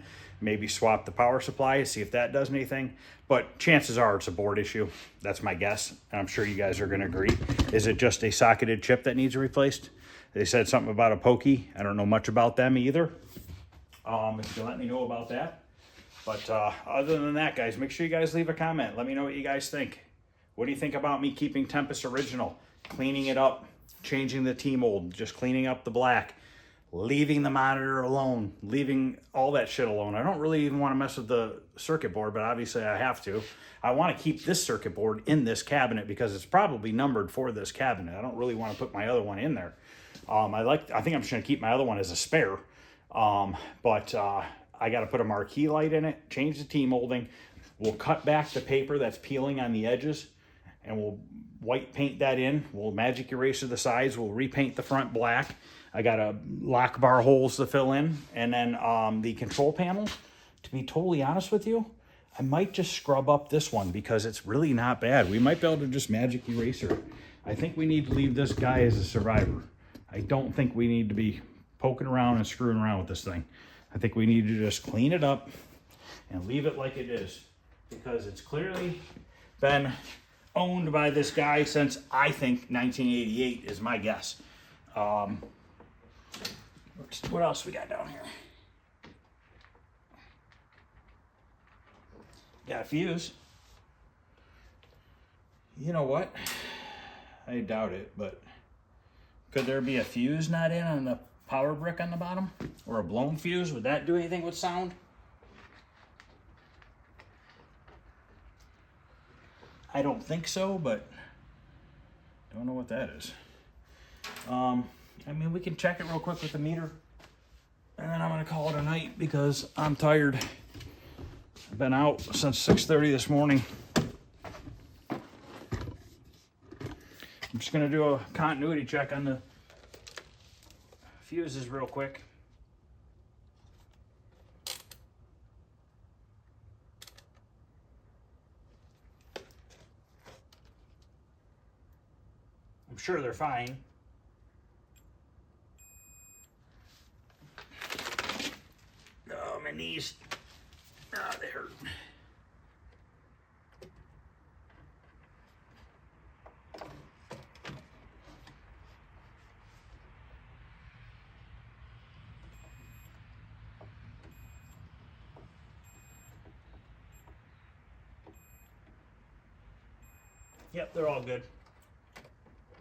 maybe swap the power supply, see if that does anything. But chances are it's a board issue. That's my guess. And I'm sure you guys are going to agree. Is it just a socketed chip that needs replaced? They said something about a pokey. I don't know much about them either. If you can let me know about that. But other than that, guys, make sure you guys leave a comment. Let me know what you guys think. What do you think about me keeping Tempest original, cleaning it up, changing the T-mold, just cleaning up the black, leaving the monitor alone, leaving all that shit alone? I don't really even want to mess with the circuit board, but obviously I have to. I want to keep this circuit board in this cabinet because it's probably numbered for this cabinet. I don't really want to put my other one in there. I think I'm just going to keep my other one as a spare. But I got to put a marquee light in it, change the T-molding. We'll cut back the paper that's peeling on the edges, and we'll white paint that in. We'll magic eraser the sides. We'll repaint the front black. I got a lock bar holes to fill in. And then the control panel, to be totally honest with you, I might just scrub up this one because it's really not bad. We might be able to just magic eraser it. I think we need to leave this guy as a survivor. I don't think we need to be poking around and screwing around with this thing. I think we need to just clean it up and leave it like it is because it's clearly been owned by this guy since, I think, 1988 is my guess. What else we got down here? Got a fuse. You know what? I doubt it, but could there be a fuse not in on the power brick on the bottom? Or a blown fuse? Would that do anything with sound? I don't think so, but don't know what that is. I mean, we can check it real quick with the meter, and then I'm gonna call it a night because I'm tired. I've been out since 6:30 this morning. I'm just gonna do a continuity check on the fuses real quick. I'm sure they're fine. Oh, my knees. Ah, they hurt. Yep, they're all good.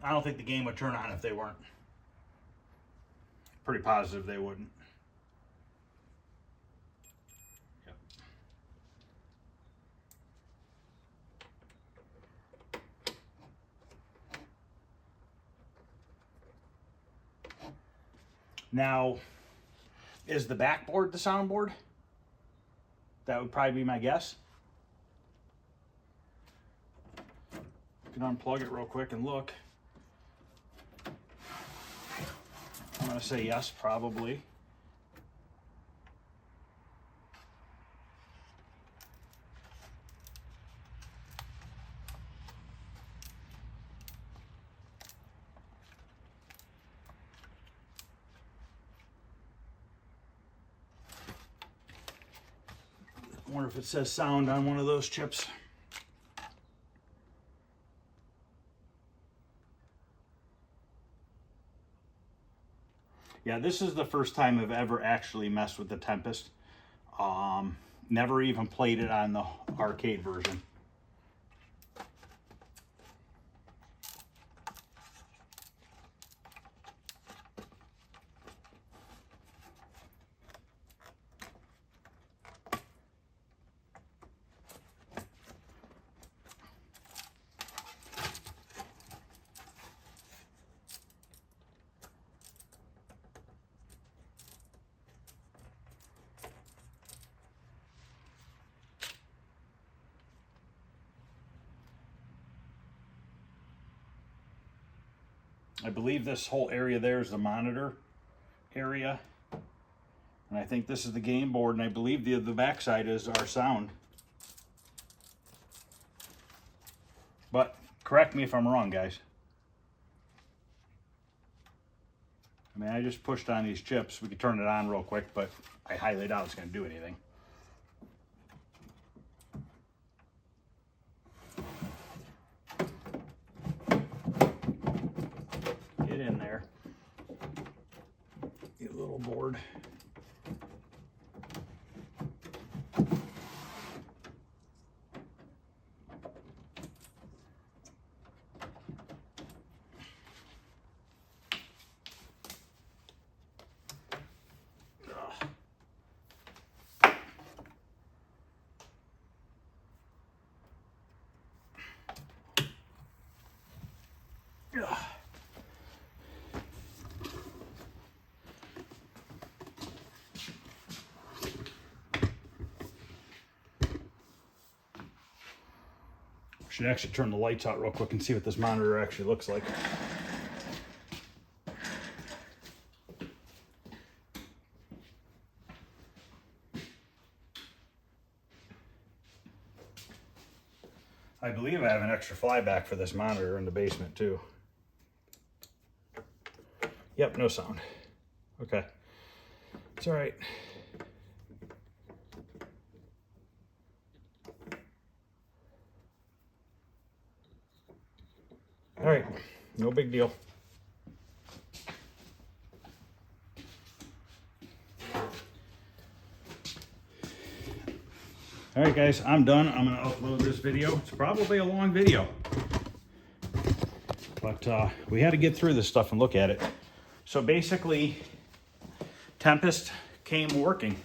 I don't think the game would turn on if they weren't. Pretty positive they wouldn't. Yep. Now, is the backboard the soundboard? That would probably be my guess. can unplug it real quick and look. I'm gonna say yes, probably. I wonder if it says sound on one of those chips. Yeah, this is the first time I've ever actually messed with the Tempest. Never even played it on the arcade version. I believe this whole area there is the monitor area. And I think this is the game board, and I believe the backside is our sound. But correct me if I'm wrong, guys. I mean, I just pushed on these chips. We could turn it on real quick, but I highly doubt it's going to do anything. Get in there. You little board. Should actually turn the lights out real quick and see what this monitor actually looks like. I believe I have an extra flyback for this monitor in the basement too. Yep, no sound. Okay, it's all right. All right, no big deal. All right, guys, I'm done. I'm gonna upload this video. It's probably a long video, but we had to get through this stuff and look at it. So basically, Tempest came working.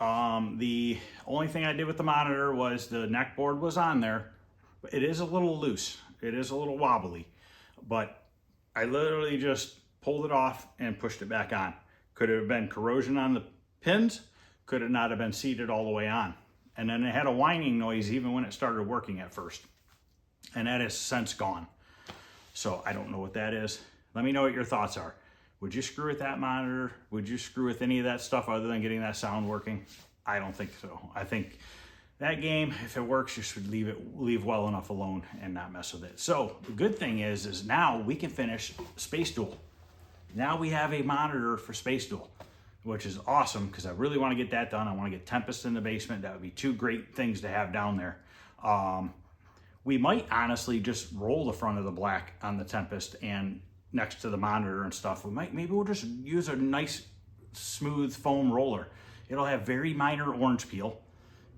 The only thing I did with the monitor was the neck board was on there. It is a little loose. It is a little wobbly, but I literally just pulled it off and pushed it back on. Could it have been corrosion on the pins? Could it not have been seated all the way on? And then it had a whining noise even when it started working at first. And that has since gone. So I don't know what that is. Let me know what your thoughts are. Would you screw with that monitor? Would you screw with any of that stuff other than getting that sound working? I don't think so. I think that game, if it works, you should leave well enough alone and not mess with it. So the good thing is now we can finish Space Duel. Now we have a monitor for Space Duel, which is awesome because I really want to get that done. I want to get Tempest in the basement. That would be two great things to have down there. We might honestly just roll the front of the black on the Tempest and next to the monitor and stuff. Maybe we'll just use a nice smooth foam roller. It'll have very minor orange peel,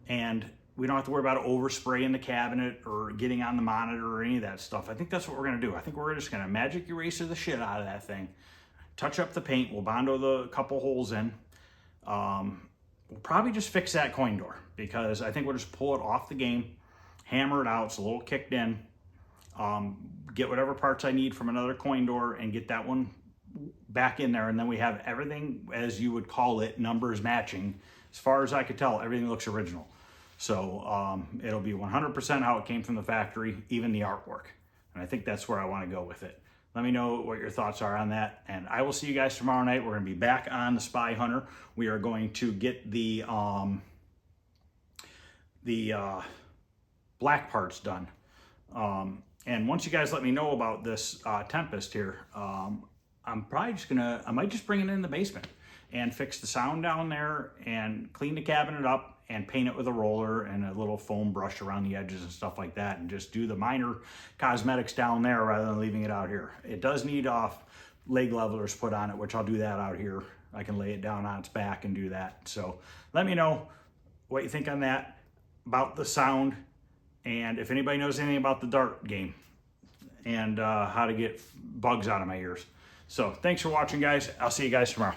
and we don't have to worry about overspraying the cabinet or getting on the monitor or any of that stuff. I think that's what we're gonna do. I think we're just gonna magic eraser the shit out of that thing, touch up the paint, we'll Bondo the couple holes in. We'll probably just fix that coin door because I think we'll just pull it off the game, hammer it out, it's a little kicked in, get whatever parts I need from another coin door and get that one back in there, and then we have everything, as you would call it, numbers matching. As far as I could tell, everything looks original. So it'll be 100% how it came from the factory, even the artwork. And I think that's where I want to go with it. Let me know what your thoughts are on that. And I will see you guys tomorrow night. We're going to be back on the Spy Hunter. We are going to get the black parts done. And once you guys let me know about this Tempest here, I'm probably just gonna, I might just bring it in the basement and fix the sound down there and clean the cabinet up and paint it with a roller and a little foam brush around the edges and stuff like that, and just do the minor cosmetics down there rather than leaving it out here. It does need leg levelers put on it, which I'll do that out here. I can lay it down on its back and do that. So let me know what you think on that, about the sound, and if anybody knows anything about the dart game and how to get bugs out of my ears. So thanks for watching, guys. I'll see you guys tomorrow.